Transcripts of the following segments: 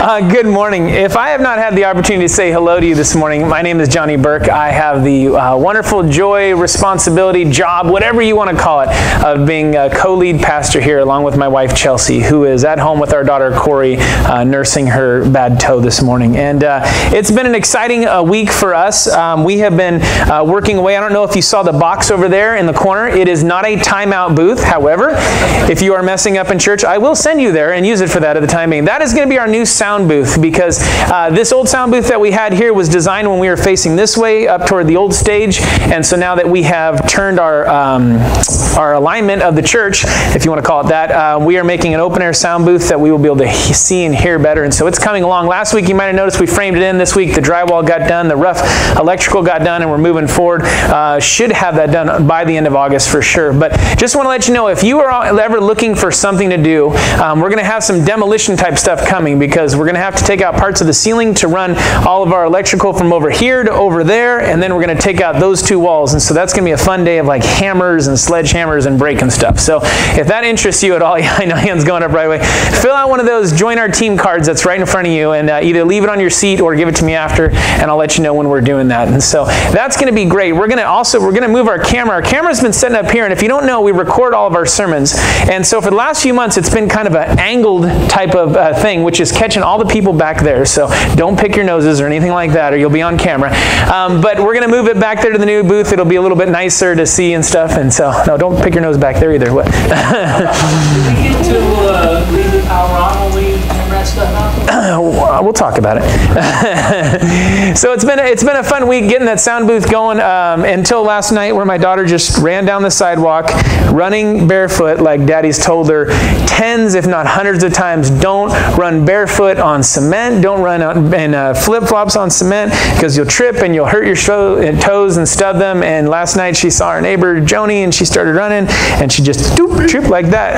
Good morning. If I have not had the opportunity to say hello to you this morning, my name is Johnny Burke. I have the wonderful joy, responsibility, job, whatever you want to call it, of being a co-lead pastor here along with my wife Chelsea, who is at home with our daughter Corey, nursing her bad toe this morning. And it's been an exciting week for us. We have been working away. I don't know if you saw the box over there in the corner. It is not a timeout booth. However, if you are messing up in church, I will send you there and use it for that at the time being. That is going to be our new sound booth, because this old sound booth that we had here was designed when we were facing this way up toward the old stage, and so now that we have turned our alignment of the church, if you want to call it that, we are making an open air sound booth that we will be able to see and hear better, and so it's coming along. Last week you might have noticed we framed it in. This week the drywall got done, the rough electrical got done, and we're moving forward. Should have that done by the end of August for sure. But just want to let you know, if you are ever looking for something to do, we're going to have some demolition type stuff coming, because we're going to have to take out parts of the ceiling to run all of our electrical from over here to over there, and then we're going to take out those two walls, and so that's going to be a fun day of like hammers and sledgehammers and breaking stuff. So if that interests you at all, I know hands going up right away, fill out one of those join our team cards that's right in front of you, and either leave it on your seat or give it to me after, and I'll let you know when we're doing that. And so that's going to be great. We're going to move our camera. Our camera's been setting up here, and if you don't know, we record all of our sermons, and so for the last few months it's been kind of an angled type of thing, which is catching all the people back there. So don't pick your noses or anything like that, or you'll be on camera. But we're going to move it back there to the new booth. It'll be a little bit nicer to see and stuff. And so, no, don't pick your nose back there either. What? Did we get to leave the power on when we hammer that stuff out? We'll talk about it. So it's been a fun week getting that sound booth going until last night, where my daughter just ran down the sidewalk, running barefoot like Daddy's told her tens, if not hundreds of times. Don't run barefoot on cement. Don't run in flip-flops on cement, because you'll trip and you'll hurt your toes and stub them. And last night she saw her neighbor Joni, and she started running, and she just tripped like that.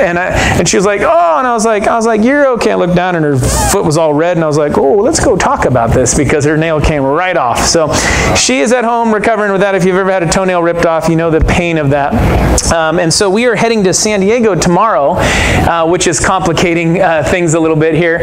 And she was like, "Oh!" And I was like, "You're okay." I looked down, and her foot was all red, and I was like, "Oh, let's go talk about this," because her nail came right off. So she is at home recovering with that. If you've ever had a toenail ripped off, you know the pain of that. And so we are heading to San Diego tomorrow, which is complicating things a little bit here,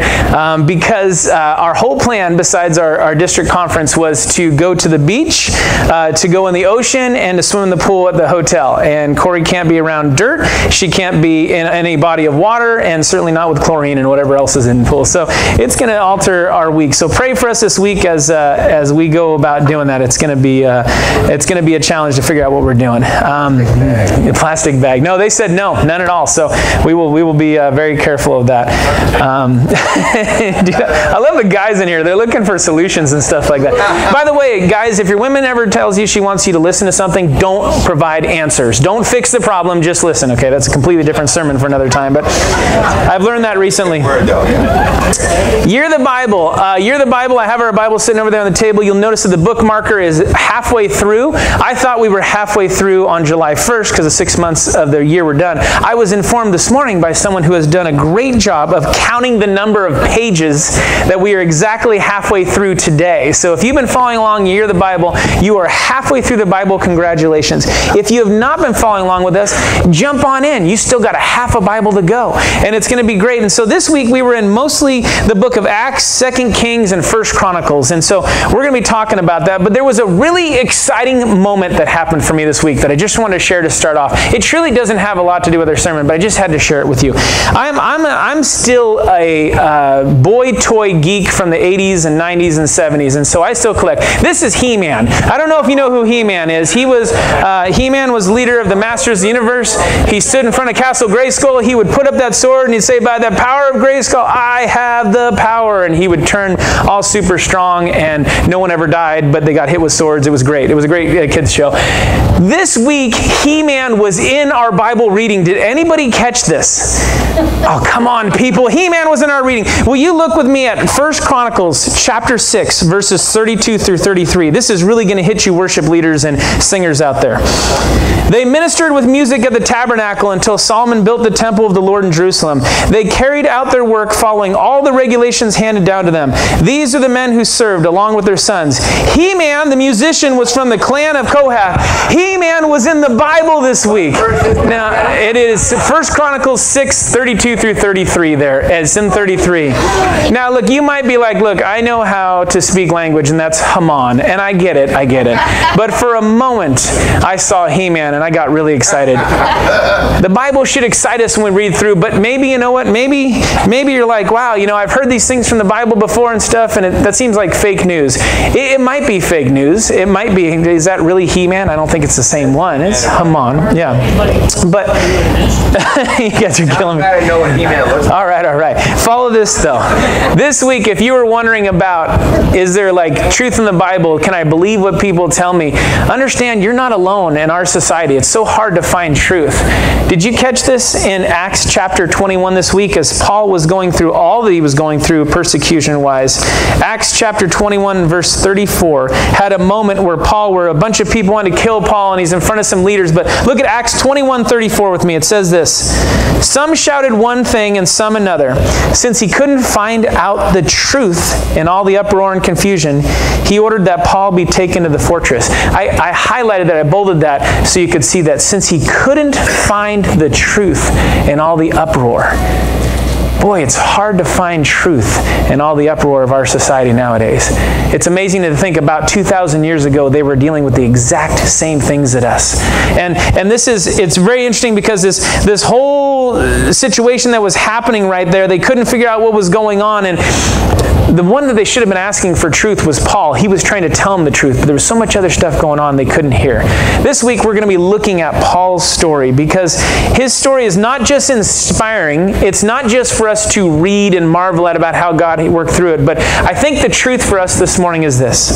because our whole plan, besides our district conference, was to go to the beach, to go in the ocean, and to swim in the pool at the hotel. And Corey can't be around dirt. She can't be in any body of water, and certainly not with chlorine and whatever else is in the pool. So it's going to alter our week. So pray for us this week as we go about doing that. It's going to be a challenge to figure out what we're doing. A plastic bag. No, they said no, none at all. So we will be very careful of that. I love the guys in here. They're looking for solutions and stuff like that. By the way, guys, if your woman ever tells you she wants you to listen to something, don't provide answers. Don't fix the problem, just listen, okay? That's a completely different sermon for another time, but I've learned that recently. Year of the Bible. Year of the Bible. I have our Bible sitting over there on the table. You'll notice that the book marker is halfway through. I thought we were halfway through on July 1st because the 6 months of the year were done. I was informed this morning by someone who has done a great job of counting the number of pages that we are exactly halfway through today. So if you've been following along Year of the Bible, you are halfway through the Bible. Congratulations. If you have not been following along with us, jump on in. You still got a half a Bible to go, and it's going to be great. And so this week we were in mostly the book of Acts, 2 Kings, and 1 Chronicles. And so we're going to be talking about that. But there was a really exciting moment that happened for me this week that I just wanted to share to start off. It truly doesn't have a lot to do with our sermon, but I just had to share it with you. I'm still a boy toy geek from the 80s and 90s and 70s, and so I still collect. This is He-Man. I don't know if you know who He-Man is. He-Man was leader of the Masters of the Universe. He stood in front of Castle Grayskull. He would put up that sword and he'd say, "By the power of Grayskull, I have the power." And he would turn all super strong, and no one ever died, but they got hit with swords. It was great. It was a great kids show. This week, He-Man was in our Bible reading. Did anybody catch this? Oh, come on, people. He-Man was in our reading. Will you look with me at 1 Chronicles chapter 6, verses 32 through 33. This is really going to hit you worship leaders and singers out there. They ministered with music at the tabernacle until Solomon built the temple of the Lord in Jerusalem. They carried out their work following all the regulations handed handed down to them. These are the men who served along with their sons. He-Man, the musician, was from the clan of Kohath. He-Man was in the Bible this week. Now, it is 1 Chronicles 6, 32 through 33 there. It's in 33. Now, look, you might be like, look, I know how to speak language, and that's Haman. And I get it. But for a moment, I saw He-Man, and I got really excited. The Bible should excite us when we read through, but maybe, you know what, maybe you're like, wow, you know, I've heard these things from the Bible before and stuff, and that seems like fake news. It might be fake news. It might be. Is that really He-Man? I don't think it's the same one. It's Haman. Yeah. But you guys are killing me. I know what He-Man looks like. All right. Follow this, though. This week, if you were wondering about, is there like truth in the Bible? Can I believe what people tell me? Understand, you're not alone in our society. It's so hard to find truth. Did you catch this in Acts chapter 21 this week as Paul was going through all that he was going through persecution-wise? Acts chapter 21 verse 34 had a moment where a bunch of people wanted to kill Paul, and he's in front of some leaders. But look at Acts 21:34 with me. It says this: some shouted one thing and some another. Since he couldn't find out the truth in all the uproar and confusion, he ordered that Paul be taken to the fortress. I highlighted that, I bolded that so you could see that. Since he couldn't find the truth in all the uproar. Boy, it's hard to find truth in all the uproar of our society nowadays. It's amazing to think about 2,000 years ago, they were dealing with the exact same things as us. And it's very interesting because this whole situation that was happening right there, they couldn't figure out what was going on. And the one that they should have been asking for truth was Paul. He was trying to tell them the truth, but there was so much other stuff going on they couldn't hear. This week we're going to be looking at Paul's story because his story is not just inspiring. It's not just for us to read and marvel at about how God worked through it, but I think the truth for us this morning is this.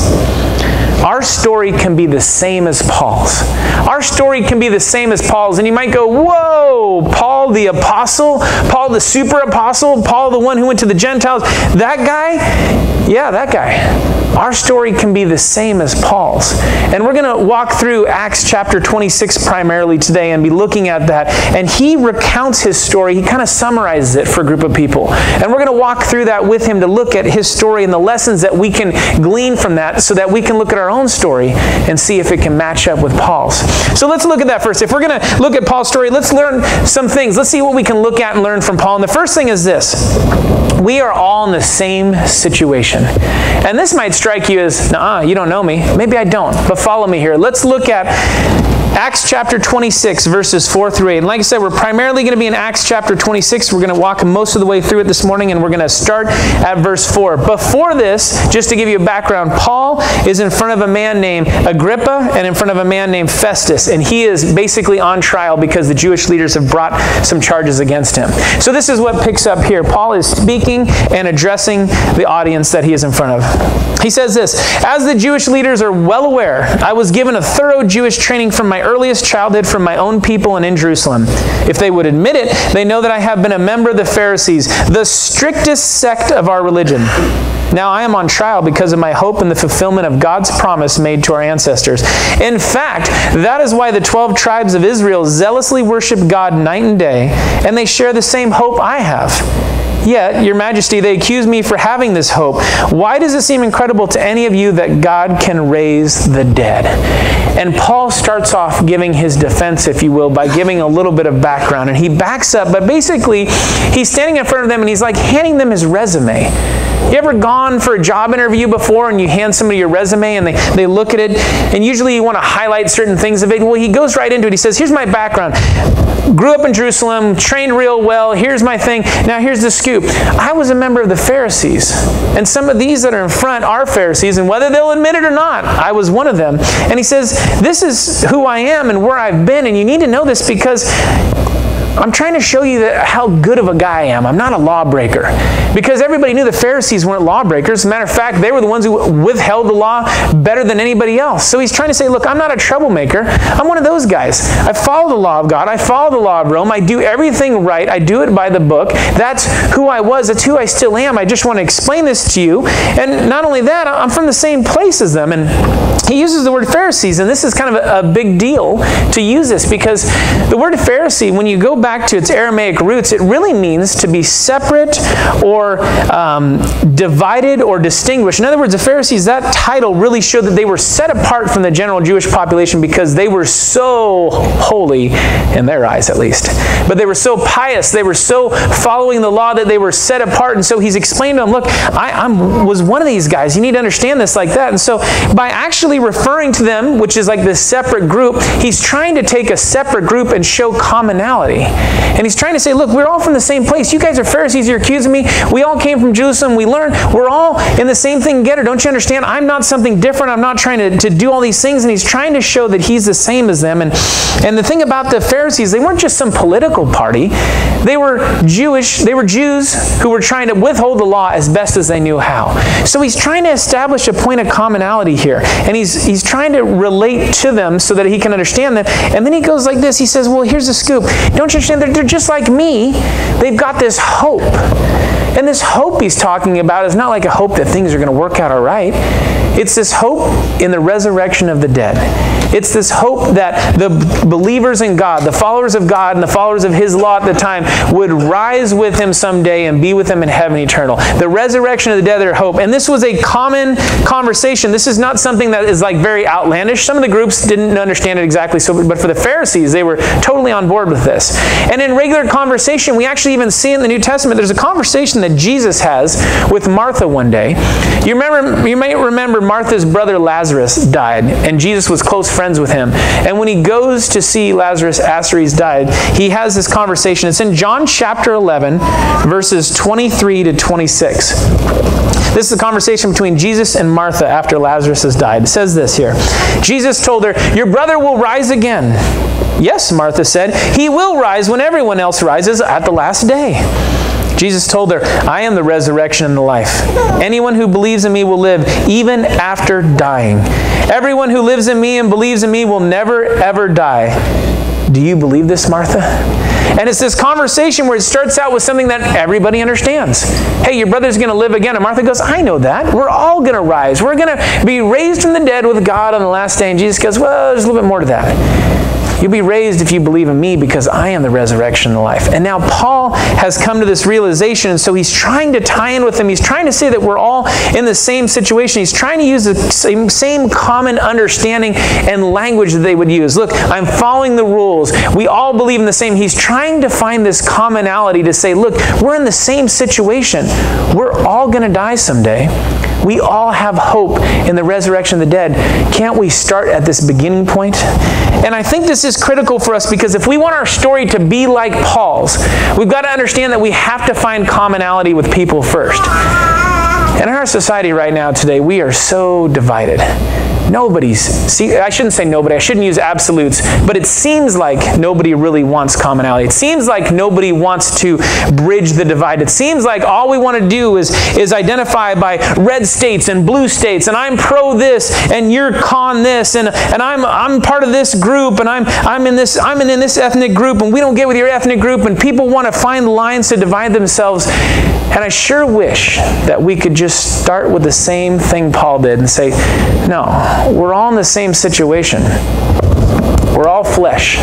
Our story can be the same as Paul's. Our story can be the same as Paul's. And you might go, whoa, Paul the apostle? Paul the super apostle? Paul the one who went to the Gentiles? That guy? Yeah, that guy. Our story can be the same as Paul's. And we're going to walk through Acts chapter 26 primarily today and be looking at that. And he recounts his story. He kind of summarizes it for a group of people. And we're going to walk through that with him to look at his story and the lessons that we can glean from that so that we can look at our own story and see if it can match up with Paul's. So let's look at that first. If we're going to look at Paul's story, let's learn some things. Let's see what we can look at and learn from Paul. And the first thing is this. We are all in the same situation. And this might strike you as, nah, you don't know me. Maybe I don't, but follow me here. Let's look at Acts chapter 26, verses 4 through 8. And like I said, we're primarily going to be in Acts chapter 26. We're going to walk most of the way through it this morning, and we're going to start at verse 4. Before this, just to give you a background, Paul is in front of a man named Agrippa and in front of a man named Festus. And he is basically on trial because the Jewish leaders have brought some charges against him. So this is what picks up here. Paul is speaking and addressing the audience that he is in front of. He says this: as the Jewish leaders are well aware, I was given a thorough Jewish training from my earliest childhood from my own people and in Jerusalem. If they would admit it, they know that I have been a member of the Pharisees, the strictest sect of our religion. Now I am on trial because of my hope in the fulfillment of God's promise made to our ancestors. In fact, that is why the 12 tribes of Israel zealously worship God night and day, and they share the same hope I have. Yet, Your Majesty, they accuse me for having this hope. Why does it seem incredible to any of you that God can raise the dead? And Paul starts off giving his defense, if you will, by giving a little bit of background. And he backs up, but basically, he's standing in front of them and he's like handing them his resume. You ever gone for a job interview before and you hand somebody your resume and they look at it, and usually you want to highlight certain things of it? Well, he goes right into it. He says, here's my background. Grew up in Jerusalem, trained real well. Here's my thing. Now here's the scoop. I was a member of the Pharisees. And some of these that are in front are Pharisees, and whether they'll admit it or not, I was one of them. And he says, this is who I am and where I've been, and you need to know this because I'm trying to show you how good of a guy I am. I'm not a lawbreaker. Because everybody knew the Pharisees weren't lawbreakers. As a matter of fact, they were the ones who withheld the law better than anybody else. So he's trying to say, look, I'm not a troublemaker. I'm one of those guys. I follow the law of God. I follow the law of Rome. I do everything right. I do it by the book. That's who I was. That's who I still am. I just want to explain this to you. And not only that, I'm from the same place as them. And he uses the word Pharisees, and this is kind of a big deal to use this because the word Pharisee, when you go back to its Aramaic roots, it really means to be separate or divided or distinguished. In other words, the Pharisees, that title really showed that they were set apart from the general Jewish population because they were so holy, in their eyes at least. But they were so pious, they were so following the law that they were set apart. And so he's explained to them, look, I was one of these guys. You need to understand this like that. And so by actually referring to them, which is like this separate group, he's trying to take a separate group and show commonality. And he's trying to say, look, we're all from the same place. You guys are Pharisees. You're accusing me. We all came from Jerusalem. We learned. We're all in the same thing together. Don't you understand? I'm not something different. I'm not trying to do all these things. And he's trying to show that he's the same as them. And the thing about the Pharisees, they weren't just some political party. They were Jewish. They were Jews who were trying to withhold the law as best as they knew how. So he's trying to establish a point of commonality here. And he's trying to relate to them so that he can understand them. And then he goes like this. He says, well, here's the scoop. Don't you understand? They're just like me. They've got this hope. And this hope he's talking about is not like a hope that things are going to work out all right. It's this hope in the resurrection of the dead. It's this hope that the believers in God, the followers of God and the followers of His law at the time would rise with Him someday and be with Him in heaven eternal. The resurrection of the dead, their hope. And this was a common conversation. This is not something that is like very outlandish. Some of the groups didn't understand it exactly, but for the Pharisees, they were totally on board with this. And in regular conversation, we actually even see in the New Testament, there's a conversation that Jesus has with Martha one day. You may remember Martha's brother Lazarus died, and Jesus was close friends with him. And when he goes to see Lazarus after he's died, he has this conversation. It's in John chapter 11, verses 23 to 26. This is a conversation between Jesus and Martha after Lazarus has died. It says this here. Jesus told her, "Your brother will rise again." "Yes," Martha said, "he will rise when everyone else rises at the last day." Jesus told her, "I am the resurrection and the life. Anyone who believes in me will live even after dying. Everyone who lives in me and believes in me will never ever die." Do you believe this, Martha? And it's this conversation where it starts out with something that everybody understands. Hey, your brother's going to live again. And Martha goes, "I know that. We're all going to rise. We're going to be raised from the dead with God on the last day." And Jesus goes, "Well, there's a little bit more to that. You'll be raised if you believe in me because I am the resurrection and the life." And now Paul has come to this realization, and so he's trying to tie in with them. He's trying to say that we're all in the same situation. He's trying to use the same common understanding and language that they would use. Look, I'm following the rules. We all believe in the same. He's trying to find this commonality to say, look, we're in the same situation. We're all going to die someday. We all have hope in the resurrection of the dead. Can't we start at this beginning point? And I think this is critical for us because if we want our story to be like Paul's, we've got to understand that we have to find commonality with people first. And in our society right now today, we are so divided. I shouldn't say nobody, I shouldn't use absolutes, but it seems like nobody really wants commonality. It seems like nobody wants to bridge the divide. It seems like all we want to do is identify by red states and blue states, and I'm pro this and you're con this, and I'm part of this group, and I'm in this ethnic group, and we don't get with your ethnic group, and people want to find lines to divide themselves. And I sure wish that we could just start with the same thing Paul did and say, no, we're all in the same situation. We're all flesh.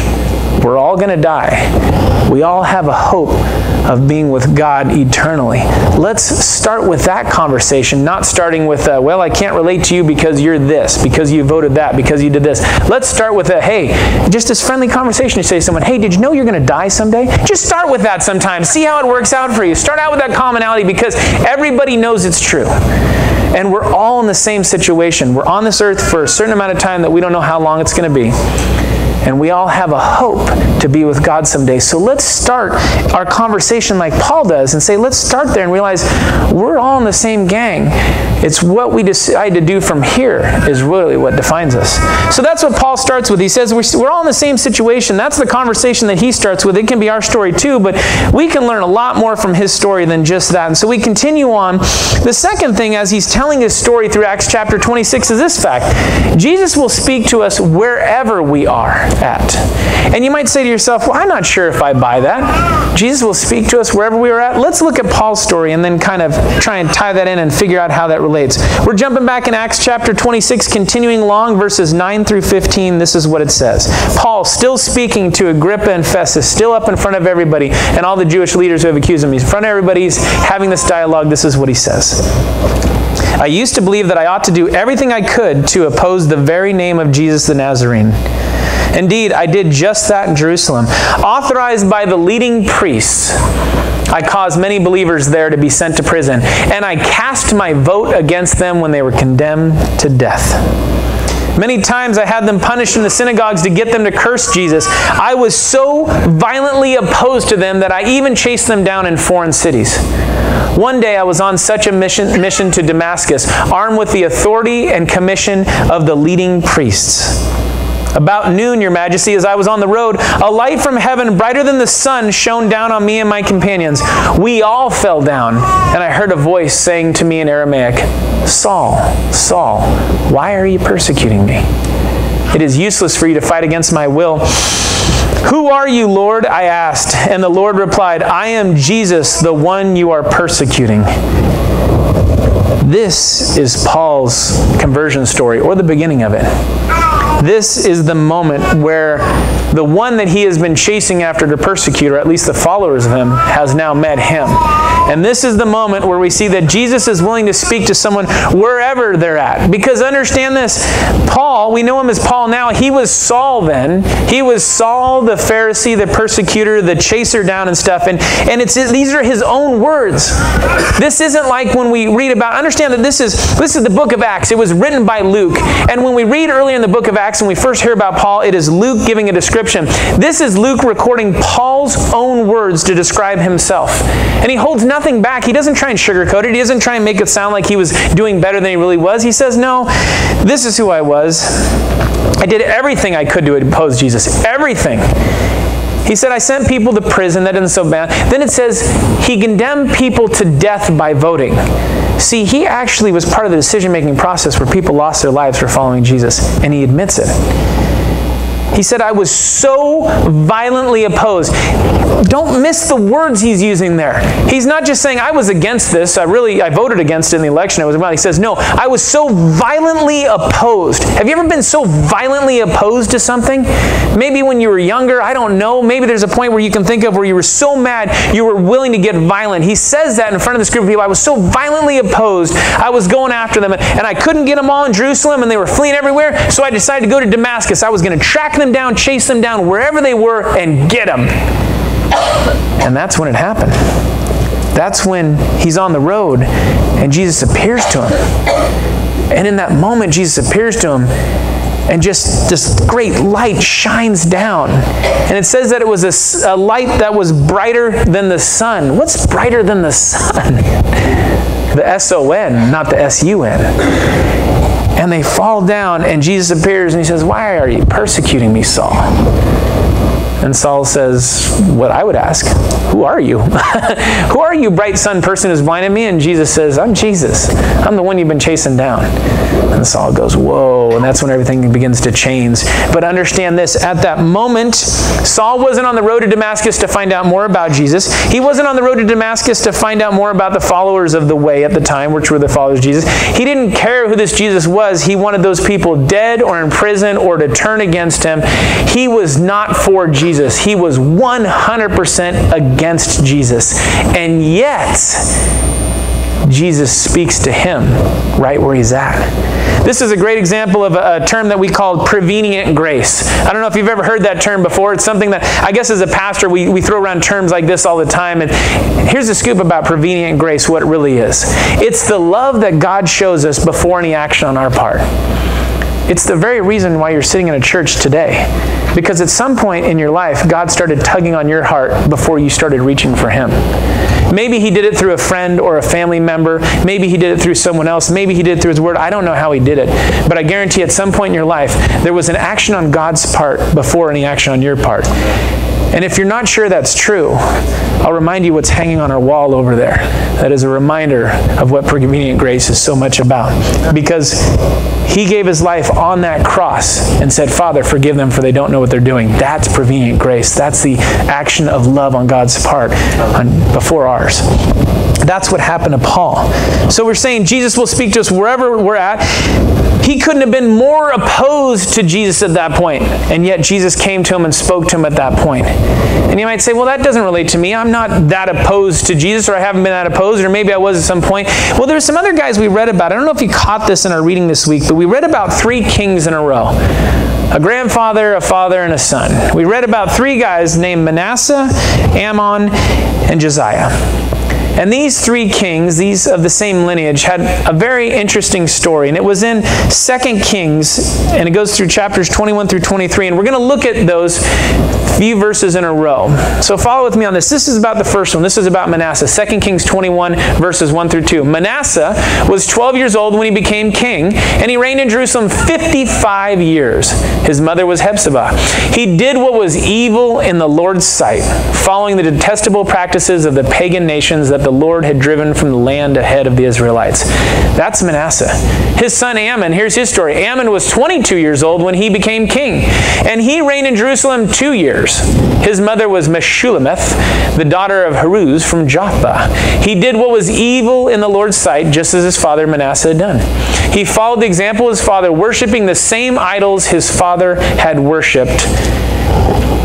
We're all going to die. We all have a hope of being with God eternally. Let's start with that conversation, not starting with, well, I can't relate to you because you're this, because you voted that, because you did this. Let's start with hey, just this friendly conversation. You say to someone, hey, did you know you're going to die someday? Just start with that sometimes. See how it works out for you. Start out with that commonality because everybody knows it's true. And we're all in the same situation. We're on this earth for a certain amount of time that we don't know how long it's going to be. And we all have a hope to be with God someday. So let's start our conversation like Paul does and say, let's start there and realize we're all in the same gang. It's what we decide to do from here is really what defines us. So that's what Paul starts with. He says we're all in the same situation. That's the conversation that he starts with. It can be our story too, but we can learn a lot more from his story than just that. And so we continue on. The second thing as he's telling his story through Acts chapter 26 is this fact. Jesus will speak to us wherever we are at. And you might say to yourself, well, I'm not sure if I buy that. Jesus will speak to us wherever we are at. Let's look at Paul's story and then kind of try and tie that in and figure out how that relates relates. We're jumping back in Acts chapter 26, continuing along, verses 9 through 15. This is what it says. Paul, still speaking to Agrippa and Festus, still up in front of everybody, and all the Jewish leaders who have accused him. He's in front of everybody. He's having this dialogue. This is what he says. I used to believe that I ought to do everything I could to oppose the very name of Jesus the Nazarene. Indeed, I did just that in Jerusalem. Authorized by the leading priests, I caused many believers there to be sent to prison, and I cast my vote against them when they were condemned to death. Many times I had them punished in the synagogues to get them to curse Jesus. I was so violently opposed to them that I even chased them down in foreign cities. One day I was on such a mission to Damascus, armed with the authority and commission of the leading priests. About noon, Your Majesty, as I was on the road, a light from heaven, brighter than the sun, shone down on me and my companions. We all fell down, and I heard a voice saying to me in Aramaic, Saul, Saul, why are you persecuting me? It is useless for you to fight against my will. Who are you, Lord? I asked, and the Lord replied, I am Jesus, the one you are persecuting. This is Paul's conversion story, or the beginning of it. This is the moment where the one that he has been chasing after to persecute, or at least the followers of him, has now met him. And this is the moment where we see that Jesus is willing to speak to someone wherever they're at. Because understand this, Paul, we know him as Paul now, he was Saul then. He was Saul the Pharisee, the persecutor, the chaser down and stuff. And these are his own words. This isn't like when we read about, understand that this is the book of Acts. It was written by Luke. And when we read earlier in the book of Acts, and we first hear about Paul, it is Luke giving a description. This is Luke recording Paul's own words to describe himself. And he holds nothing back. He doesn't try and sugarcoat it. He doesn't try and make it sound like he was doing better than he really was. He says, no, this is who I was. I did everything I could to oppose Jesus. Everything. He said, I sent people to prison. That isn't so bad. Then it says, he condemned people to death by voting. See, he actually was part of the decision-making process where people lost their lives for following Jesus, and he admits it. He said, I was so violently opposed. Don't miss the words he's using there. He's not just saying, I was against this. I voted against it in the election. He says, no, I was so violently opposed. Have you ever been so violently opposed to something? Maybe when you were younger, I don't know. Maybe there's a point where you can think of where you were so mad, you were willing to get violent. He says that in front of this group of people. I was so violently opposed, I was going after them, and I couldn't get them all in Jerusalem, and they were fleeing everywhere, so I decided to go to Damascus. I was going to track them down, chase them down wherever they were, and get them. And that's when it happened. That's when he's on the road and Jesus appears to him. And in that moment, Jesus appears to him and just this great light shines down. And it says that it was a light that was brighter than the sun. What's brighter than the sun? The S-O-N, not the S-U-N. And they fall down, and Jesus appears, and he says, why are you persecuting me, Saul? And Saul says, what I would ask, who are you? Who are you, bright sun person who's blinded me? And Jesus says, I'm Jesus. I'm the one you've been chasing down. And Saul goes, whoa, and that's when everything begins to change. But understand this, at that moment, Saul wasn't on the road to Damascus to find out more about Jesus. He wasn't on the road to Damascus to find out more about the followers of the way at the time, which were the followers of Jesus. He didn't care who this Jesus was. He wanted those people dead or in prison or to turn against him. He was not for Jesus. He was 100% against Jesus. And yet, Jesus speaks to him right where he's at. This is a great example of a term that we call prevenient grace. I don't know if you've ever heard that term before. It's something that, I guess as a pastor, we throw around terms like this all the time. And here's the scoop about prevenient grace, what it really is. It's the love that God shows us before any action on our part. It's the very reason why you're sitting in a church today. Because at some point in your life, God started tugging on your heart before you started reaching for him. Maybe he did it through a friend or a family member. Maybe he did it through someone else. Maybe he did it through his word. I don't know how he did it. But I guarantee at some point in your life, there was an action on God's part before any action on your part. And if you're not sure that's true, I'll remind you what's hanging on our wall over there. That is a reminder of what prevenient grace is so much about. Because he gave his life on that cross and said, Father, forgive them for they don't know what they're doing. That's prevenient grace. That's the action of love on God's part before ours. That's what happened to Paul. So we're saying Jesus will speak to us wherever we're at. He couldn't have been more opposed to Jesus at that point, and yet Jesus came to him and spoke to him at that point. And you might say, well, that doesn't relate to me. I'm not that opposed to Jesus, or I haven't been that opposed, or maybe I was at some point. Well, there's some other guys we read about. I don't know if you caught this in our reading this week, but we read about 3 kings in a row. A grandfather, a father, and a son. We read about 3 guys named Manasseh, Ammon, and Josiah. And these 3 kings, these of the same lineage, had a very interesting story. And it was in 2 Kings, and it goes through chapters 21 through 23. And we're going to look at those few verses in a row. So follow with me on this. This is about the first one. This is about Manasseh. 2 Kings 21, verses 1 through 2. Manasseh was 12 years old when he became king, and he reigned in Jerusalem 55 years. His mother was Hephzibah. He did what was evil in the Lord's sight, following the detestable practices of the pagan nations that the Lord had driven from the land ahead of the Israelites. That's Manasseh. His son Ammon, here's his story. Ammon was 22 years old when he became king, and he reigned in Jerusalem 2 years. His mother was Meshullemeth, the daughter of Haruz from Joppa. He did what was evil in the Lord's sight, just as his father Manasseh had done. He followed the example of his father, worshiping the same idols his father had worshipped.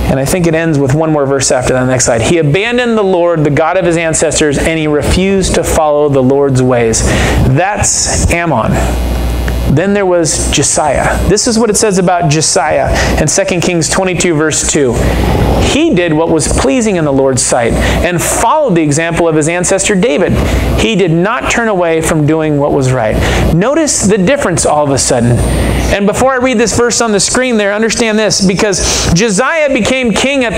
And I think it ends with one more verse after that, next slide. He abandoned the Lord, the God of his ancestors, and he refused to follow the Lord's ways. That's Ammon. Then there was Josiah. This is what it says about Josiah in 2 Kings 22, verse 2. He did what was pleasing in the Lord's sight and followed the example of his ancestor David. He did not turn away from doing what was right. Notice the difference all of a sudden. And before I read this verse on the screen there, understand this, because Josiah became king at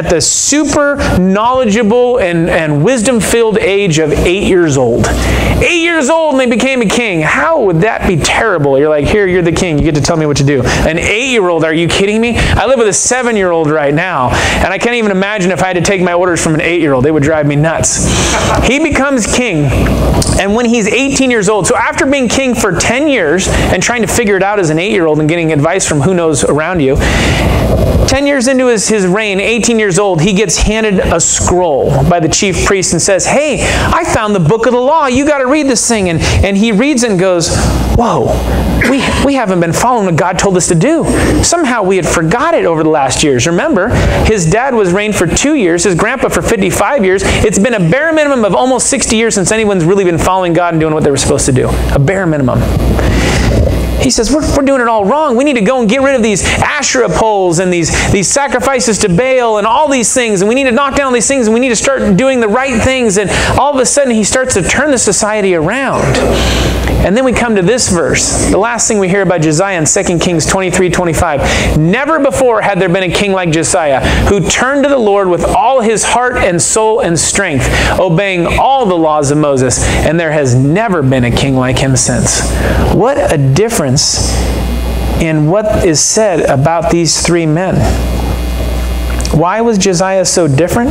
the super knowledgeable and wisdom-filled age of 8 years old. 8 years old and they became a king. How would that be terrible? You're like, here, you're the king. You get to tell me what to do. An 8-year-old, are you kidding me? I live with a 7-year-old right now, and I can't even imagine if I had to take my orders from an 8-year-old. They would drive me nuts. He becomes king, and when he's 18 years old, so after being king for 10 years and trying to figure it out as an 8-year-old and getting advice from who knows around you, 10 years into his reign, 18 years old, he gets handed a scroll by the chief priest and says, hey, I found the book of the law. You got to read this thing. And he reads it and goes, whoa, we haven't been following what God told us to do. Somehow we had forgot it over the last years. Remember, his dad was reigned for 2 years, his grandpa for 55 years. It's been a bare minimum of almost 60 years since anyone's really been following God and doing what they were supposed to do. A bare minimum. He says, we're doing it all wrong. We need to go and get rid of these Asherah poles and these sacrifices to Baal and all these things. And we need to knock down these things, and we need to start doing the right things. And all of a sudden, he starts to turn the society around. And then we come to this verse. The last thing we hear about Josiah in 2 Kings 23:25. Never before had there been a king like Josiah, who turned to the Lord with all his heart and soul and strength, obeying all the laws of Moses. And there has never been a king like him since. What a difference in what is said about these 3 men. Why was Josiah so different?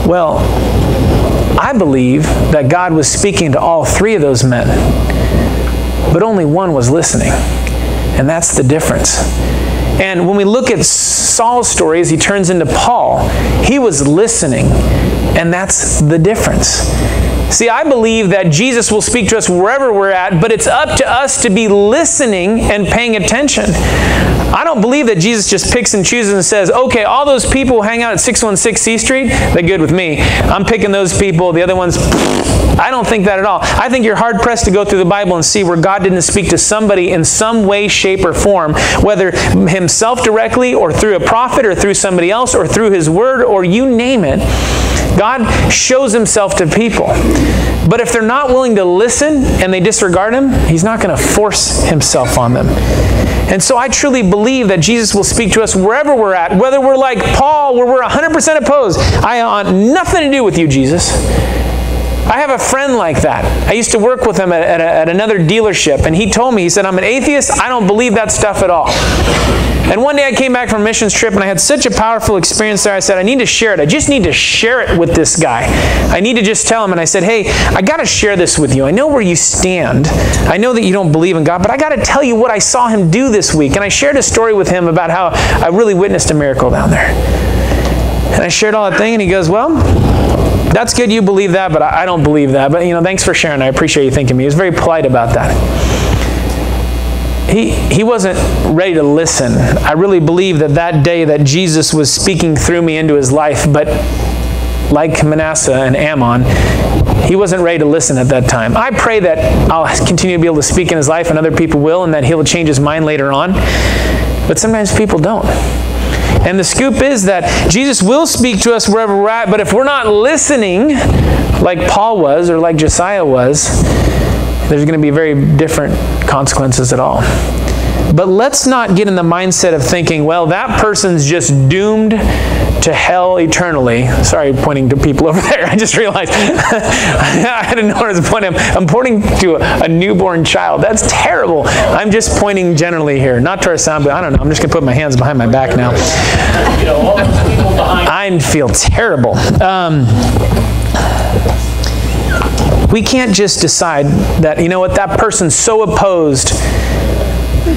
Well, I believe that God was speaking to all 3 of those men, but only one was listening. And that's the difference. And when we look at Saul's story as he turns into Paul, he was listening, and that's the difference. See, I believe that Jesus will speak to us wherever we're at, but it's up to us to be listening and paying attention. I don't believe that Jesus just picks and chooses and says, okay, all those people who hang out at 616 C Street, they're good with me. I'm picking those people. The other ones, I don't think that at all. I think you're hard-pressed to go through the Bible and see where God didn't speak to somebody in some way, shape, or form, whether himself directly or through a prophet or through somebody else or through his word or you name it. God shows himself to people. But if they're not willing to listen and they disregard him, he's not going to force himself on them. And so I truly believe that Jesus will speak to us wherever we're at, whether we're like Paul, where we're 100% opposed. I want nothing to do with you, Jesus. I have a friend like that. I used to work with him at another dealership, and he told me, he said, I'm an atheist. I don't believe that stuff at all. And one day I came back from a missions trip, and I had such a powerful experience there. I said, I need to share it. I just need to share it with this guy. I need to just tell him. And I said, hey, I got to share this with you. I know where you stand. I know that you don't believe in God, but I got to tell you what I saw him do this week. And I shared a story with him about how I really witnessed a miracle down there. And I shared all that thing, and he goes, well, That's good you believe that, but I don't believe that. But, thanks for sharing. I appreciate you thinking of me. He was very polite about that. He wasn't ready to listen. I really believe that day that Jesus was speaking through me into his life, but like Manasseh and Ammon, he wasn't ready to listen at that time. I pray that I'll continue to be able to speak in his life and other people will, and that he'll change his mind later on. But sometimes people don't. And the scoop is that Jesus will speak to us wherever we're at, but if we're not listening like Paul was or like Josiah was, there's going to be very different consequences at all. But let's not get in the mindset of thinking, well, that person's just doomed to hell eternally. Sorry, pointing to people over there. I just realized I didn't know where I was pointing. I'm pointing to a newborn child. That's terrible. I'm just pointing generally here, not to our sound, but I don't know. I'm just going to put my hands behind my back now. I feel terrible. We can't just decide that, that person's so opposed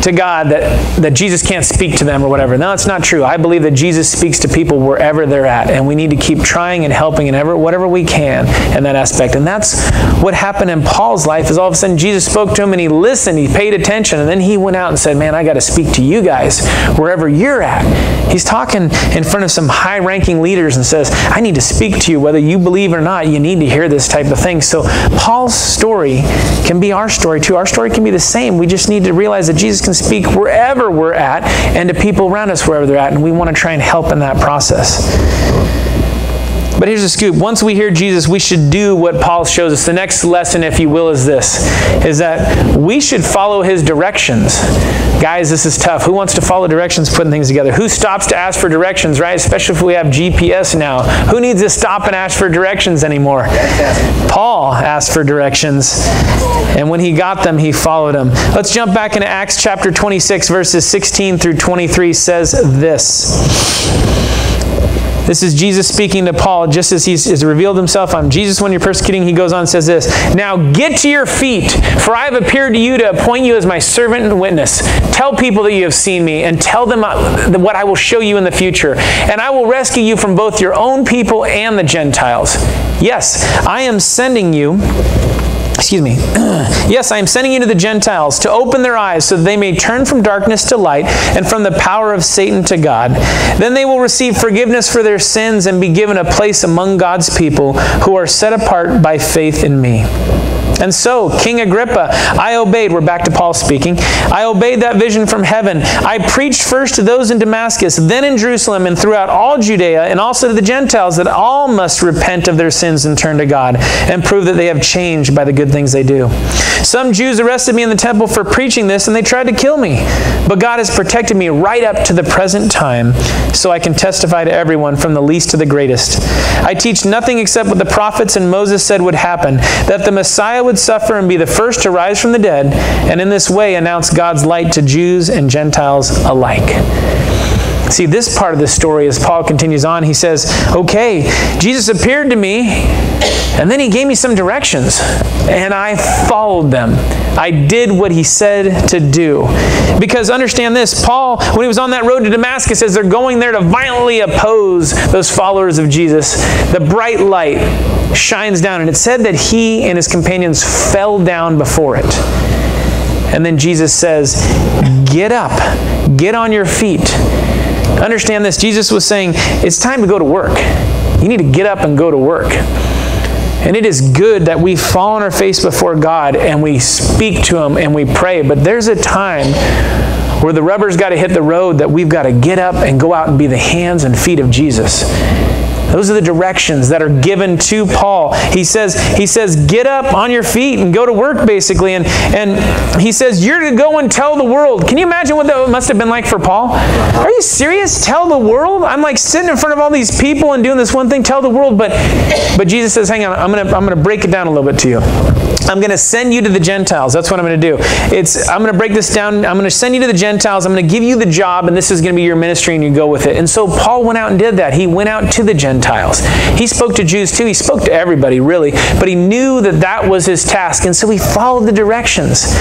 to God that Jesus can't speak to them or whatever. No, it's not true. I believe that Jesus speaks to people wherever they're at, and we need to keep trying and helping and whatever we can in that aspect. And that's what happened in Paul's life, is all of a sudden Jesus spoke to him and he listened, he paid attention, and then he went out and said, man, I got to speak to you guys wherever you're at. He's talking in front of some high-ranking leaders and says, I need to speak to you whether you believe or not. You need to hear this type of thing. So Paul's story can be our story too. Our story can be the same. We just need to realize that Jesus can speak wherever we're at and to people around us wherever they're at, and we want to try and help in that process. But here's the scoop. Once we hear Jesus, we should do what Paul shows us. The next lesson, if you will, is this, is that we should follow his directions. Guys, this is tough. Who wants to follow directions putting things together? Who stops to ask for directions, right? Especially if we have GPS now. Who needs to stop and ask for directions anymore? Paul asked for directions, and when he got them, he followed them. Let's jump back into Acts chapter 26, verses 16 through 23 says this. This is Jesus speaking to Paul, just as he has revealed himself. I'm Jesus when you're persecuting. He goes on and says this. Now get to your feet, for I have appeared to you to appoint you as my servant and witness. Tell people that you have seen me, and tell them what I will show you in the future. And I will rescue you from both your own people and the Gentiles. Yes, I am sending you... Yes, I am sending you to the Gentiles to open their eyes so that they may turn from darkness to light and from the power of Satan to God. Then they will receive forgiveness for their sins and be given a place among God's people who are set apart by faith in me. And so, King Agrippa, I obeyed. We're back to Paul speaking. I obeyed that vision from heaven. I preached first to those in Damascus, then in Jerusalem, and throughout all Judea, and also to the Gentiles, that all must repent of their sins and turn to God, and prove that they have changed by the good things they do. Some Jews arrested me in the temple for preaching this, and they tried to kill me. But God has protected me right up to the present time, so I can testify to everyone, from the least to the greatest. I teach nothing except what the prophets and Moses said would happen, that the Messiah would suffer and be the first to rise from the dead, and in this way announce God's light to Jews and Gentiles alike. See, this part of the story, as Paul continues on, he says, okay, Jesus appeared to me, and then he gave me some directions, and I followed them. I did what he said to do. Because understand this, Paul, when he was on that road to Damascus, as they're going there to violently oppose those followers of Jesus, the bright light shines down, and it said that he and his companions fell down before it. And then Jesus says, get up, get on your feet. Understand this, Jesus was saying, it's time to go to work. You need to get up and go to work. And it is good that we fall on our face before God and we speak to Him and we pray. But there's a time where the rubber's got to hit the road, that we've got to get up and go out and be the hands and feet of Jesus. Those are the directions that are given to Paul. He says, get up on your feet and go to work, basically. And he says, you're to go and tell the world. Can you imagine what that must have been like for Paul? Are you serious? Tell the world? I'm like sitting in front of all these people and doing this one thing, tell the world. But Jesus says, hang on, I'm going to break it down a little bit to you. I'm going to send you to the Gentiles. That's what I'm going to do. I'm going to break this down. I'm going to send you to the Gentiles. I'm going to give you the job, and this is going to be your ministry, and you go with it. And so Paul went out and did that. He went out to the Gentiles. He spoke to Jews too. He spoke to everybody, really. But he knew that that was his task, and so he followed the directions.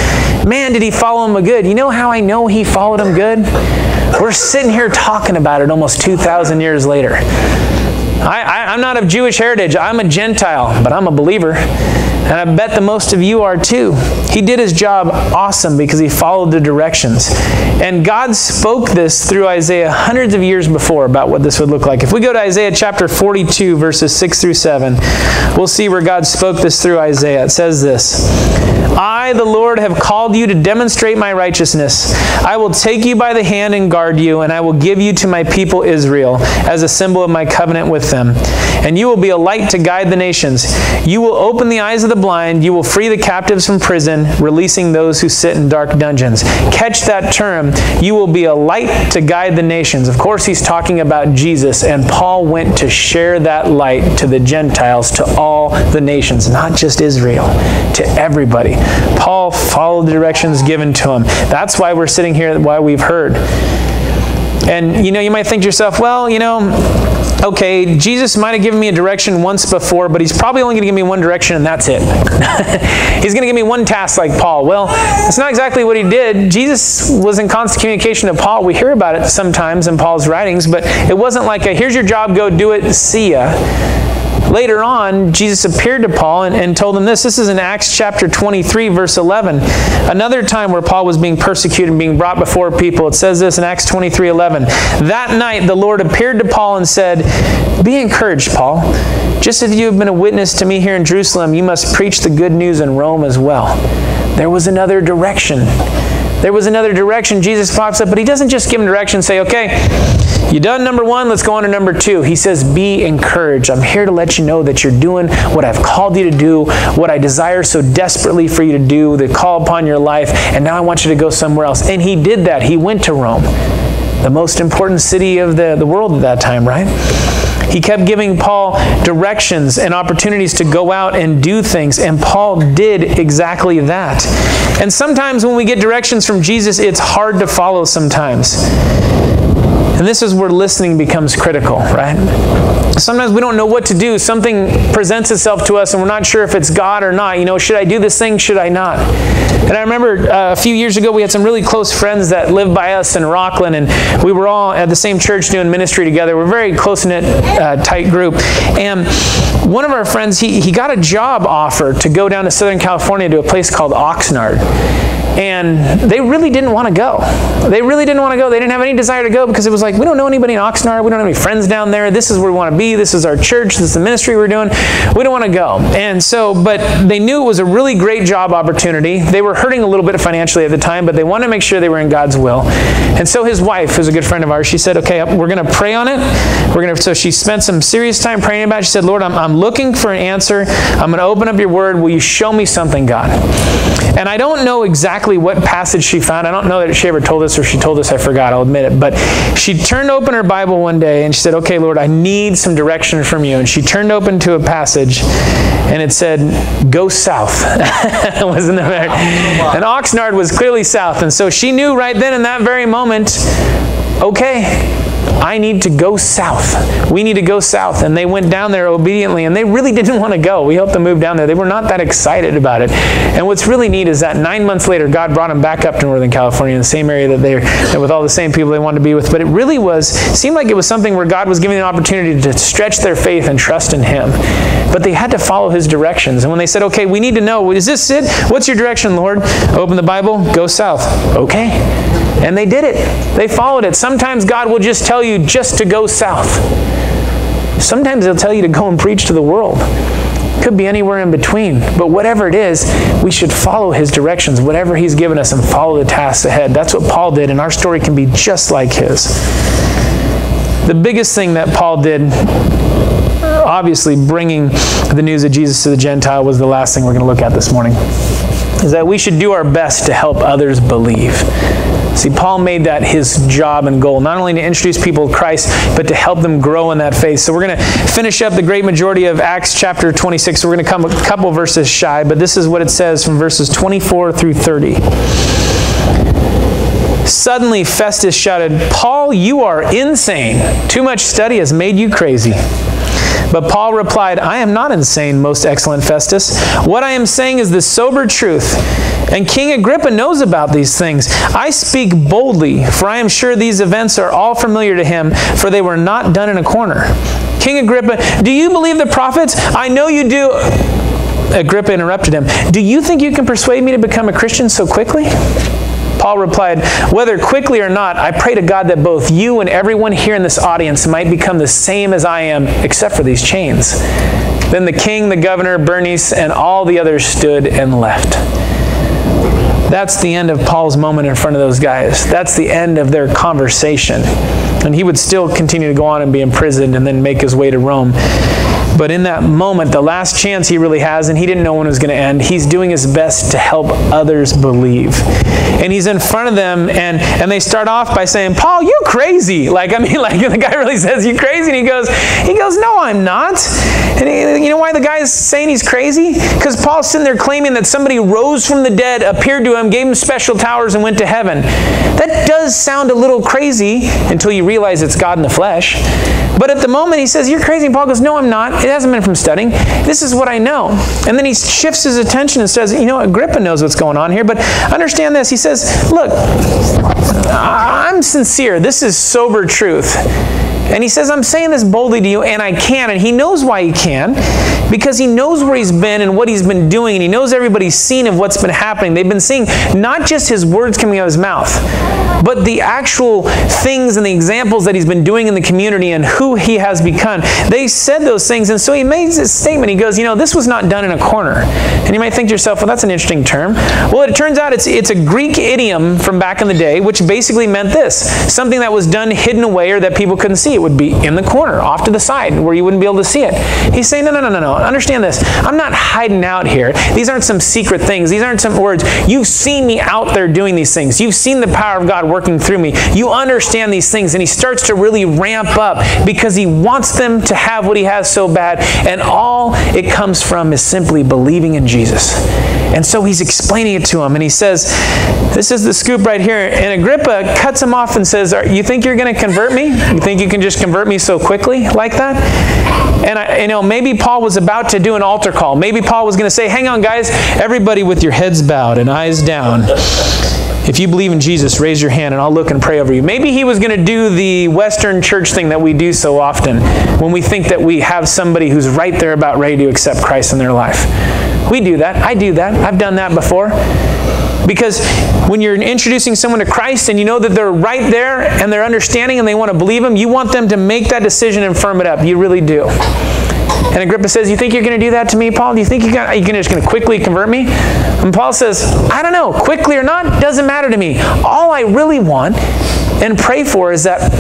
Man, did he follow them good. You know how I know he followed them good? We're sitting here talking about it almost 2,000 years later. I'm not of Jewish heritage. I'm a Gentile, but I'm a believer. And I bet the most of you are too. He did his job awesome because he followed the directions. And God spoke this through Isaiah hundreds of years before about what this would look like. If we go to Isaiah chapter 42, verses 6 through 7, we'll see where God spoke this through Isaiah. It says this, I, the Lord, have called you to demonstrate my righteousness. I will take you by the hand and guard you, and I will give you to my people Israel as a symbol of my covenant with them. And you will be a light to guide the nations. You will open the eyes of the blind. You will free the captives from prison, releasing those who sit in dark dungeons. Catch that term. You will be a light to guide the nations. Of course, he's talking about Jesus, and Paul went to share that light to the Gentiles, to all the nations, not just Israel, to everybody. Paul followed the directions given to him. That's why we're sitting here, why we've heard. And, you might think to yourself, well, okay, Jesus might have given me a direction once before, but he's probably only going to give me one direction and that's it. He's going to give me one task like Paul. Well, that's not exactly what he did. Jesus was in constant communication to Paul. We hear about it sometimes in Paul's writings, but it wasn't like here's your job, go do it, see ya. Later on, Jesus appeared to Paul and told him this. This is in Acts chapter 23, verse 11. Another time where Paul was being persecuted and being brought before people. It says this in Acts 23:11. That night the Lord appeared to Paul and said, be encouraged, Paul. Just as you have been a witness to me here in Jerusalem, you must preach the good news in Rome as well. There was another direction. There was another direction. Jesus pops up, but he doesn't just give him direction and say, okay, you done number one, let's go on to number two. He says, be encouraged. I'm here to let you know that you're doing what I've called you to do, what I desire so desperately for you to do, the call upon your life, and now I want you to go somewhere else. And he did that. He went to Rome, the most important city of the world at that time, right? He kept giving Paul directions and opportunities to go out and do things, and Paul did exactly that. And sometimes when we get directions from Jesus, it's hard to follow sometimes. And this is where listening becomes critical, right? Sometimes we don't know what to do. Something presents itself to us and we're not sure if it's God or not. Should I do this thing? Should I not? And I remember a few years ago we had some really close friends that lived by us in Rockland, and we were all at the same church doing ministry together. We're a very close-knit, tight group. And one of our friends, he got a job offer to go down to Southern California to a place called Oxnard. And they really didn't want to go. They really didn't want to go. They didn't have any desire to go because it was like, we don't know anybody in Oxnard. We don't have any friends down there. This is where we want to be. This is our church. This is the ministry we're doing. We don't want to go. And so, but they knew it was a really great job opportunity. They were hurting a little bit financially at the time, but they wanted to make sure they were in God's will. And so his wife, who's a good friend of ours, she said, okay, we're going to pray on it. So she spent some serious time praying about it. She said, Lord, I'm looking for an answer. I'm going to open up your word. Will you show me something, God? And I don't know exactly what passage she found. I don't know that she ever told us, or she told us, I forgot, I'll admit it. But she turned open her Bible one day and she said, okay, Lord, I need some direction from you. And she turned open to a passage and it said, go south. It wasn't there. And Oxnard was clearly south. And so she knew right then in that very moment, okay, I need to go south. We need to go south. And they went down there obediently, and they really didn't want to go. We helped them move down there. They were not that excited about it. And what's really neat is that 9 months later, God brought them back up to Northern California in the same area that with all the same people they wanted to be with. But it really seemed like it was something where God was giving them an opportunity to stretch their faith and trust in Him. But they had to follow His directions. And when they said, okay, we need to know, is this it? What's your direction, Lord? Open the Bible, go south. Okay. And they did it. They followed it. Sometimes God will just tell you just to go south. Sometimes He'll tell you to go and preach to the world. Could be anywhere in between. But whatever it is, we should follow His directions, whatever He's given us, and follow the tasks ahead. That's what Paul did, and our story can be just like his. The biggest thing that Paul did, obviously bringing the news of Jesus to the Gentile, was the last thing we're going to look at this morning, is that we should do our best to help others believe. See, Paul made that his job and goal, not only to introduce people to Christ, but to help them grow in that faith. So we're going to finish up the great majority of Acts chapter 26. So we're going to come a couple verses shy, but this is what it says from verses 24 through 30. Suddenly Festus shouted, Paul, you are insane. Too much study has made you crazy. But Paul replied, I am not insane, most excellent Festus. What I am saying is the sober truth. And King Agrippa knows about these things. I speak boldly, for I am sure these events are all familiar to him, for they were not done in a corner. King Agrippa, do you believe the prophets? I know you do. Agrippa interrupted him. Do you think you can persuade me to become a Christian so quickly? Paul replied, whether quickly or not, I pray to God that both you and everyone here in this audience might become the same as I am, except for these chains. Then the king, the governor, Bernice, and all the others stood and left. That's the end of Paul's moment in front of those guys. That's the end of their conversation. And he would still continue to go on and be imprisoned and then make his way to Rome. But in that moment, the last chance he really has, and he didn't know when it was going to end, he's doing his best to help others believe. And he's in front of them, and they start off by saying, Paul, you crazy. Like the guy really says, you crazy? And he goes, no, I'm not. And you know why the guy is saying he's crazy? Because Paul's sitting there claiming that somebody rose from the dead, appeared to him, gave him special powers, and went to heaven. That does sound a little crazy until you realize it's God in the flesh. But at the moment he says, you're crazy. And Paul goes, no, I'm not. It hasn't been from studying. This is what I know. And then he shifts his attention and says, Agrippa knows what's going on here, but understand this. He says, look, I'm sincere. This is sober truth. And he says, I'm saying this boldly to you, and I can. And he knows why he can, because he knows where he's been and what he's been doing, and he knows everybody's seen of what's been happening. They've been seeing not just his words coming out of his mouth, but the actual things and the examples that he's been doing in the community and who he has become. They said those things, and so he made this statement. He goes, this was not done in a corner. And you might think to yourself, well, that's an interesting term. Well, it turns out it's a Greek idiom from back in the day, which basically meant this: something that was done hidden away or that people couldn't see. It would be in the corner, off to the side, where you wouldn't be able to see it. He's saying, no. Understand this. I'm not hiding out here. These aren't some secret things. These aren't some words. You've seen me out there doing these things. You've seen the power of God working through me. You understand these things. And he starts to really ramp up because he wants them to have what he has so bad. And all it comes from is simply believing in Jesus. And so he's explaining it to him. And he says, this is the scoop right here. And Agrippa cuts him off and says, you think you're going to convert me? You think you can just convert me so quickly like that? And maybe Paul was about to do an altar call. Maybe Paul was going to say, hang on, guys, everybody with your heads bowed and eyes down. If you believe in Jesus, raise your hand and I'll look and pray over you. Maybe he was going to do the Western church thing that we do so often when we think that we have somebody who's right there about ready to accept Christ in their life. We do that. I do that. I've done that before. Because when you're introducing someone to Christ and you know that they're right there and they're understanding and they want to believe him, you want them to make that decision and firm it up. You really do. And Agrippa says, you think you're going to do that to me, Paul? Do you think you're just going to quickly convert me? And Paul says, I don't know, quickly or not, doesn't matter to me. All I really want and pray for is that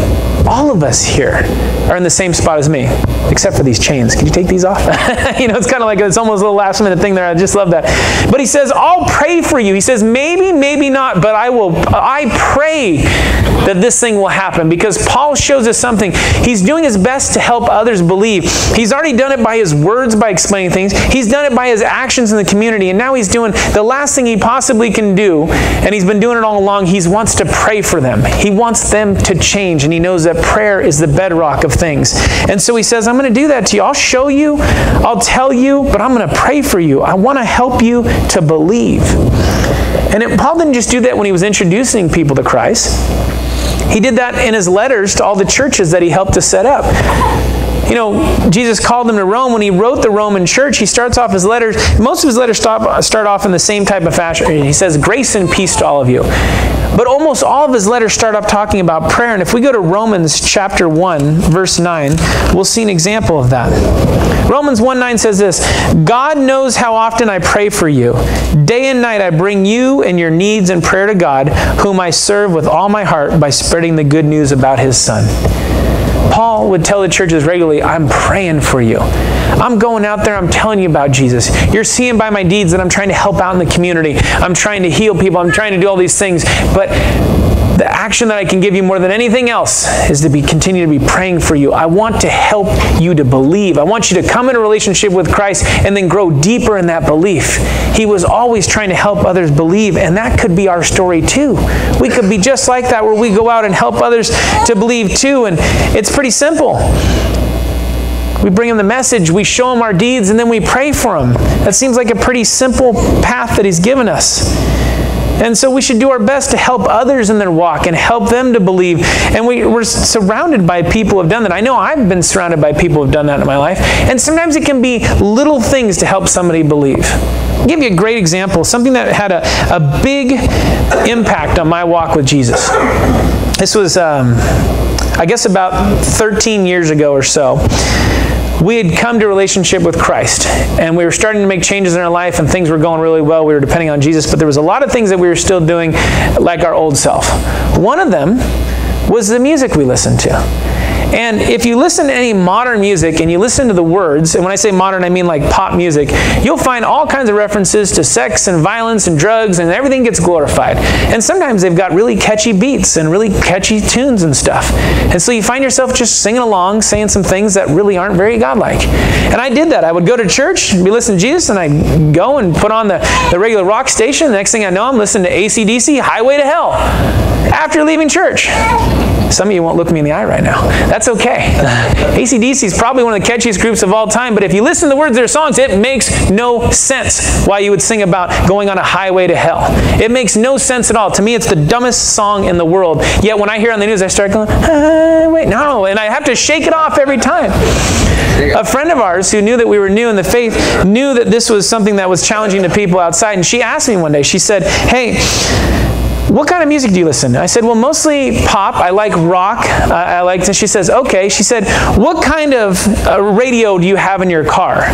all of us here are in the same spot as me, except for these chains. Can you take these off? It's kind of like, it's almost a little last minute thing there. I just love that. But he says, I'll pray for you. He says, maybe not, but I pray that this thing will happen, because Paul shows us something. He's doing his best to help others believe. He's already done it by his words, by explaining things. He's done it by his actions in the community. And now he's doing the last thing he possibly can do. And he's been doing it all along. He wants to pray for them. He wants them to change. And he knows that prayer is the bedrock of things. And so he says, I'm going to do that to you. I'll show you. I'll tell you. But I'm going to pray for you. I want to help you to believe. And Paul didn't just do that when he was introducing people to Christ. He did that in his letters to all the churches that he helped to set up. Jesus called them to Rome. When he wrote the Roman church, he starts off his letters. Most of his letters start off in the same type of fashion. He says, grace and peace to all of you. But almost all of his letters start off talking about prayer. And if we go to Romans chapter 1, verse 9, we'll see an example of that. Romans 1:9 says this: God knows how often I pray for you. Day and night I bring you and your needs in prayer to God, whom I serve with all my heart by spreading the good news about his Son. Paul would tell the churches regularly, I'm praying for you. I'm going out there, I'm telling you about Jesus. You're seeing by my deeds that I'm trying to help out in the community. I'm trying to heal people. I'm trying to do all these things. But the action that I can give you more than anything else is to continue to be praying for you. I want to help you to believe. I want you to come in a relationship with Christ and then grow deeper in that belief. He was always trying to help others believe, and that could be our story too. We could be just like that, where we go out and help others to believe too, and it's pretty simple. We bring them the message, we show them our deeds, and then we pray for them. That seems like a pretty simple path that He's given us. And so we should do our best to help others in their walk and help them to believe. And we're surrounded by people who have done that. I know I've been surrounded by people who have done that in my life. And sometimes it can be little things to help somebody believe. I'll give you a great example, something that had a big impact on my walk with Jesus. This was, I guess, about 13 years ago or so. We had come to a relationship with Christ, and we were starting to make changes in our life, and things were going really well. We were depending on Jesus, but there was a lot of things that we were still doing like our old self. One of them was the music we listened to. And if you listen to any modern music and you listen to the words, and when I say modern, I mean like pop music, you'll find all kinds of references to sex and violence and drugs, and everything gets glorified. And sometimes they've got really catchy beats and really catchy tunes and stuff. And so you find yourself just singing along, saying some things that really aren't very godlike. And I did that. I would go to church, be listening to Jesus, and I'd go and put on the regular rock station. The next thing I know, I'm listening to AC/DC, Highway to Hell, after leaving church. Some of you won't look me in the eye right now. That's okay. AC/DC is probably one of the catchiest groups of all time, but if you listen to the words of their songs, it makes no sense why you would sing about going on a highway to hell. It makes no sense at all. To me, it's the dumbest song in the world. Yet when I hear on the news, I start going, wait, no, and I have to shake it off every time. A friend of ours who knew that we were new in the faith knew that this was something that was challenging to people outside, and she asked me one day, she said, hey, what kind of music do you listen to? I said, well, mostly pop. I like rock. And she says, okay. She said, what kind of radio do you have in your car?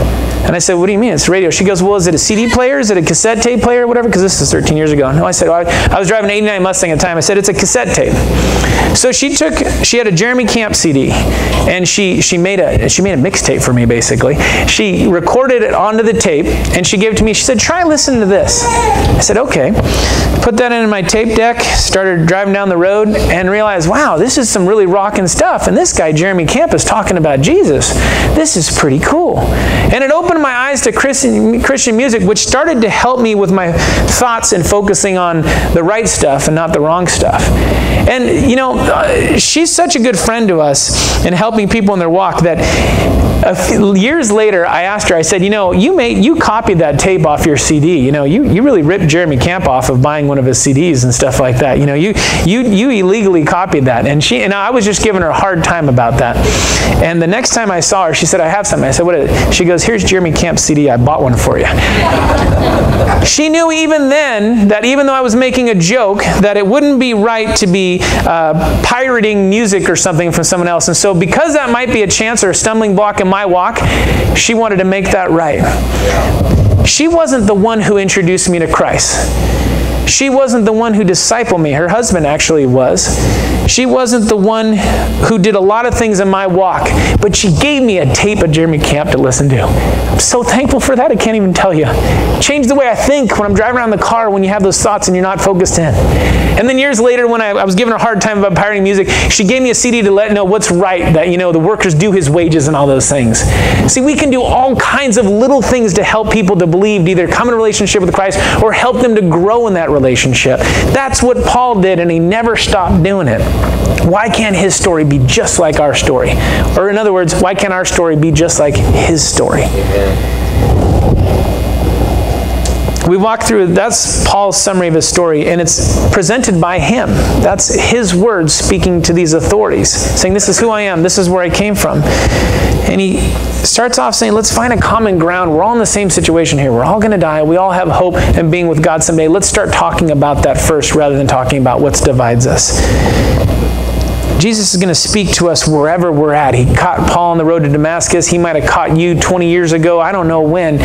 And I said, what do you mean? It's radio. She goes, well, is it a CD player? Is it a cassette tape player or whatever? Because this is 13 years ago. No, I said, well, I was driving an 89 Mustang at the time. I said, it's a cassette tape. So she had a Jeremy Camp CD, and she made a mixtape for me, basically. She recorded it onto the tape, and she gave it to me. She said, try listening to this. I said, okay. Put that in my tape deck, started driving down the road, and realized, wow, this is some really rocking stuff. And this guy, Jeremy Camp, is talking about Jesus. This is pretty cool. And it opened my eyes to Christian music, which started to help me with my thoughts and focusing on the right stuff and not the wrong stuff. And, you know, she's such a good friend to us in helping people in their walk that years later, I asked her, I said, you know, you copied that tape off your CD. You know, you really ripped Jeremy Camp off of buying one of his CDs and stuff like that. You know, you illegally copied that. And I was just giving her a hard time about that. And the next time I saw her, she said, I have something. I said, what is it? She goes, here's Jeremy Camp's CD. I bought one for you. She knew even then that even though I was making a joke, that it wouldn't be right to be pirating music or something from someone else. And so because that might be a chance or a stumbling block in my walk, she wanted to make that right. She wasn't the one who introduced me to Christ. She wasn't the one who discipled me. Her husband actually was. She wasn't the one who did a lot of things in my walk, but she gave me a tape of Jeremy Camp to listen to. I'm so thankful for that, I can't even tell you. Changed the way I think when I'm driving around the car when you have those thoughts and you're not focused in. And then years later when I was giving her a hard time about pirating music, she gave me a CD to let know what's right, that, you know, the workers do his wages and all those things. See, we can do all kinds of little things to help people to believe, to either come in a relationship with Christ or help them to grow in that relationship. That's what Paul did, and he never stopped doing it. Why can't his story be just like our story? Or in other words, why can't our story be just like his story? We walk through, that's Paul's summary of his story, and it's presented by him. That's his words speaking to these authorities, saying, this is who I am, this is where I came from. And he starts off saying, let's find a common ground. We're all in the same situation here. We're all going to die. We all have hope in being with God someday. Let's start talking about that first rather than talking about what divides us. Jesus is going to speak to us wherever we're at. He caught Paul on the road to Damascus. He might have caught you 20 years ago. I don't know when.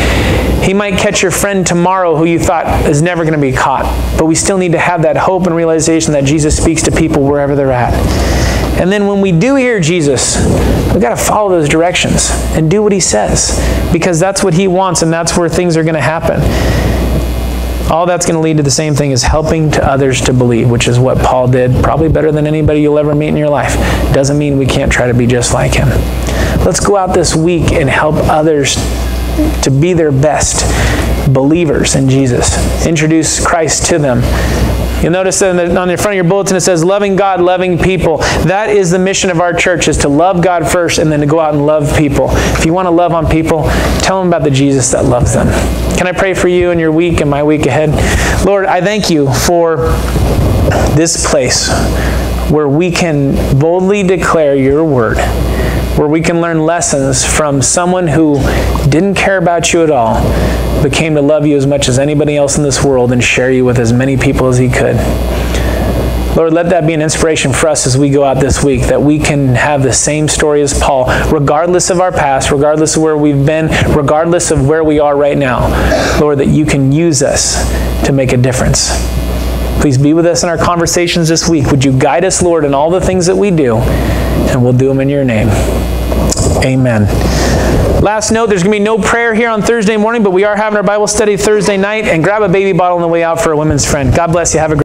He might catch your friend tomorrow who you thought is never going to be caught. But we still need to have that hope and realization that Jesus speaks to people wherever they're at. And then when we do hear Jesus, we've got to follow those directions and do what he says, because that's what he wants and that's where things are going to happen. All that's going to lead to the same thing as helping to others to believe, which is what Paul did, probably better than anybody you'll ever meet in your life. Doesn't mean we can't try to be just like him. Let's go out this week and help others to be their best believers in Jesus. Introduce Christ to them You'll notice that on the front of your bulletin it says, loving God, loving people. That is the mission of our church, is to love God first and then to go out and love people. If you want to love on people, tell them about the Jesus that loves them. Can I pray for you in your week and my week ahead? Lord, I thank you for this place where we can boldly declare your word, where we can learn lessons from someone who didn't care about you at all, but came to love you as much as anybody else in this world and share you with as many people as he could. Lord, let that be an inspiration for us as we go out this week, that we can have the same story as Paul, regardless of our past, regardless of where we've been, regardless of where we are right now. Lord, that you can use us to make a difference. Please be with us in our conversations this week. Would you guide us, Lord, in all the things that we do, and we'll do them in your name. Amen. Last note, there's going to be no prayer here on Thursday morning, but we are having our Bible study Thursday night, and grab a baby bottle on the way out for a women's friend. God bless you. Have a great